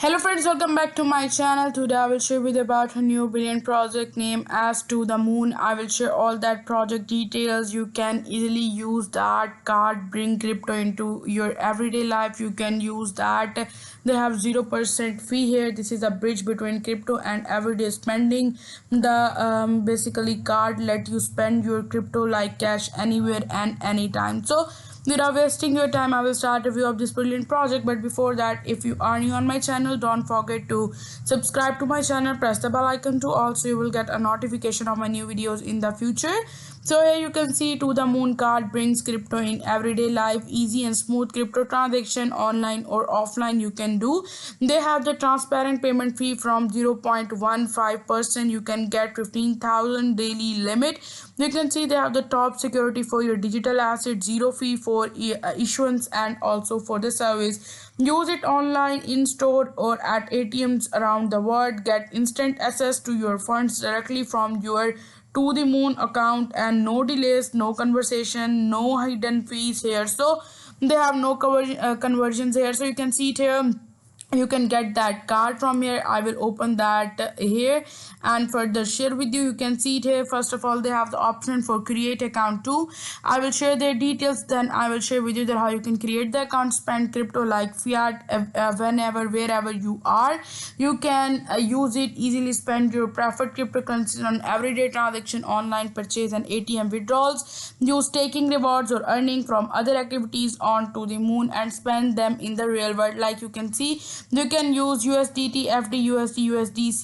Hello friends, welcome back to my channel. Today I will share with you about a new brilliant project named As to the Moon. I will share all that project details. You can easily use that card, bring crypto into your everyday life. You can use that. They have 0% fee here. This is a bridge between crypto and everyday spending. The basically card let you spend your crypto like cash anywhere and anytime. So without wasting your time, I will start a review of this brilliant project. But before that, if you are new on my channel, don't forget to subscribe to my channel, press the bell icon too. Also, you will get a notification of my new videos in the future. So here you can see To the Moon card brings crypto in everyday life, easy and smooth crypto transaction online or offline you can do. They have the transparent payment fee from 0.15%. You can get 15,000 daily limit. You can see they have the top security for your digital asset, zero fee for issuance and also for the service. Use it online, in store or at ATMs around the world. Get instant access to your funds directly from your To the Moon account and no delays, no conversation, no hidden fees here. So they have no conversions here. So you can see it here. You can get that card from here. I will open that here and further share with you. You can see it here. First of all, they have the option for create account too. I will share their details, then I will share with you that how you can create the account, spend crypto like fiat whenever, wherever you are. You can use it easily, spend your preferred cryptocurrencies on everyday transaction, online purchase and ATM withdrawals. Use taking rewards or earning from other activities on To the Moon and spend them in the real world. Like you can see, you can use USDT, FDUSD, USDC,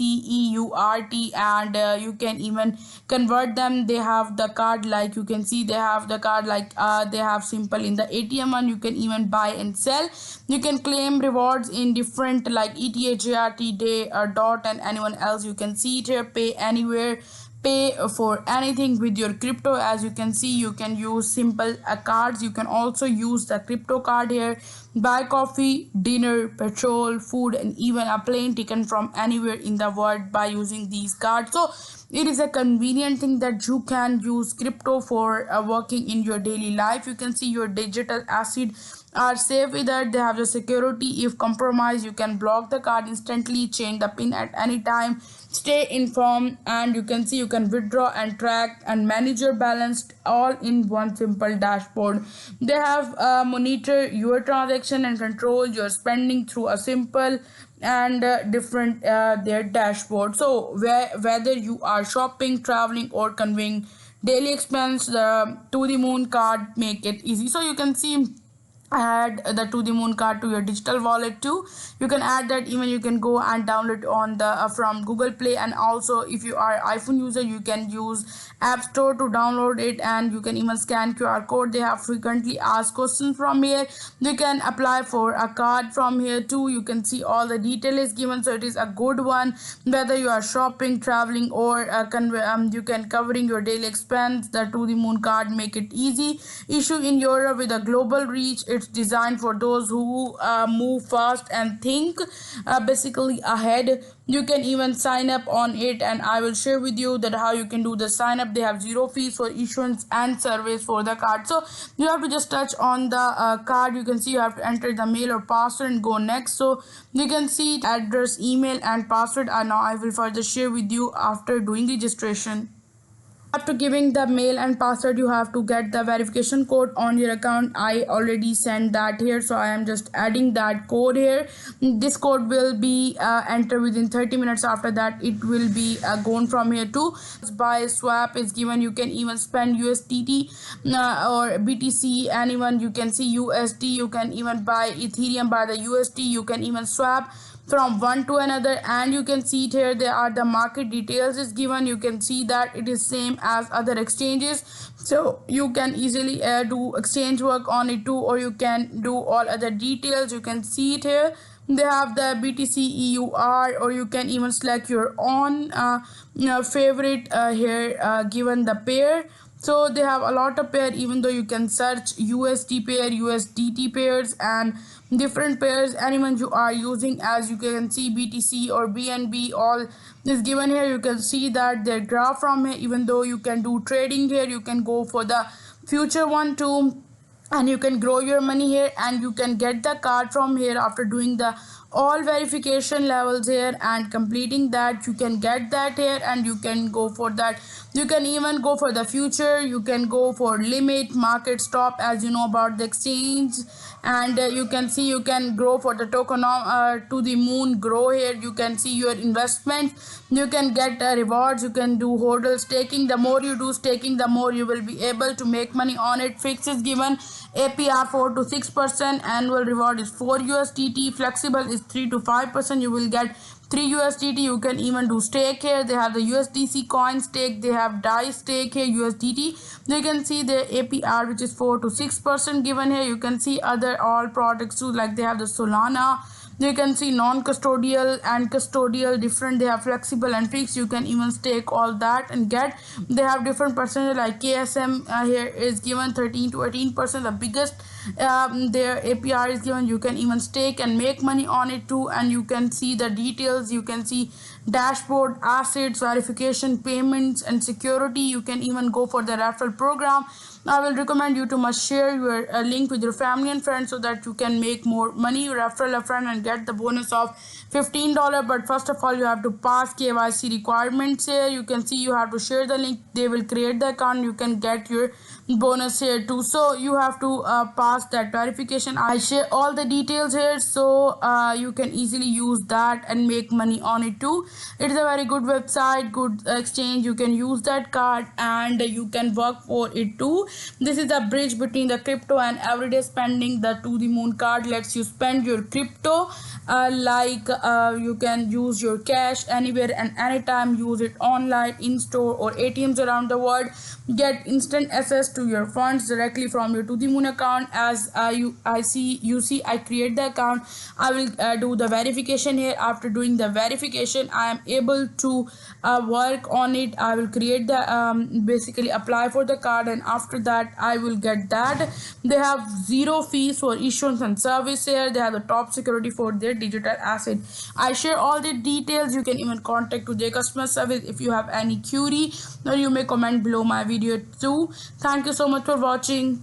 EURT, and you can even convert them. They have the card, like you can see, they have the card like they have simple in the ATM one. You can even buy and sell. You can claim rewards in different like ETA, JRT, Day, Dot, and anyone else. You can see it here. Pay anywhere, pay for anything with your crypto. As you can see, you can use simple cards. You can also use the crypto card here, buy coffee, dinner, petrol, food, and even a plane ticket from anywhere in the world by using these cards. So it is a convenient thing that you can use crypto for working in your daily life. You can see your digital asset are safe with that. They have the security. If compromised, you can block the card instantly, change the pin at any time, stay informed, and you can see you can withdraw and track and manage your balance all in one simple dashboard. They have monitor your transaction and control your spending through a simple and different their dashboard. So whether you are shopping, traveling, or conveying daily expense, the To the Moon card make it easy. So you can see, add the To the Moon card to your digital wallet too. You can add that. Even you can go and download on the from Google Play, and also if you are iPhone user, you can use App Store to download it, and you can even scan QR code. They have frequently asked questions from here. You can apply for a card from here too. You can see all the detail is given, so it is a good one whether you are shopping, traveling, or you can covering your daily expense. The To the Moon card make it easy. Issue in Europe with a global reach. It's designed for those who move fast and think basically ahead. You can even sign up on it, and I will share with you that how you can do the sign up. They have zero fees for issuance and service for the card. So you have to just touch on the card. You can see you have to enter the mail or password and go next. So you can see address, email, and password. And now I will further share with you after doing registration. After giving the mail and password, you have to get the verification code on your account. I already sent that here, so I am just adding that code here. This code will be entered within 30 minutes. After that, it will be gone from here too. Buy swap is given. You can even spend USDT or BTC. Anyone, you can see USD. You can even buy Ethereum by the USD. You can even swap from one to another, and you can see it here. There are the market details is given. You can see that it is same as other exchanges, so you can easily do exchange work on it too, or you can do all other details. You can see it here. They have the BTC EUR, or you can even select your own favorite here given the pair. So they have a lot of pair, even though you can search USD pair, USDT pairs, and different pairs anyone you are using. As you can see, BTC or BNB all is given here. You can see that their graph from here. Even though you can do trading here, you can go for the future one too, and you can grow your money here, and you can get the card from here after doing the all verification levels here, and completing that you can get that here, and you can go for that. You can even go for the future, you can go for limit, market stop, as you know about the exchange. And you can see you can grow for the token to the moon grow here. You can see your investment, you can get rewards, you can do hodl staking. The more you do staking, the more you will be able to make money on it. Fix is given APR 4 to 6%, annual reward is 4 USDT, flexible is 3 to 5%, you will get 3 USDT. You can even do stake here. They have the USDC coin stake, they have DAI stake here, USDT. You can see the APR which is 4 to 6% given here. You can see other all products too, like they have the Solana. You can see non-custodial and custodial different. They have flexible and fixed. You can even stake all that and get. They have different percentage, like KSM here is given 13 to 18%. The biggest their APR is given. You can even stake and make money on it too. And you can see the details. You can see dashboard, assets, verification, payments, and security. You can even go for the referral program. I will recommend you to must share your link with your family and friends so that you can make more money. Refer a friend and get the bonus of $15. But first of all, you have to pass KYC requirements here. You can see you have to share the link. They will create the account. You can get your bonus here too. So you have to pass that verification. I share all the details here, so you can easily use that and make money on it too. It is a very good website, good exchange. You can use that card and you can work for it too. This is the bridge between the crypto and everyday spending. The To The Moon card lets you spend your crypto you can use your cash anywhere and anytime, use it online, in store, or ATMs around the world. Get instant access to your funds directly from your To The Moon account. As you see I create the account. I will do the verification here. After doing the verification, I am able to work on it. I will create the basically apply for the card, and after that I will get that. They have zero fees for issuance and service here. They have the top security for their digital asset. I share all the details. You can even contact to their customer service if you have any query, or you may comment below my video too. Thank you so much for watching.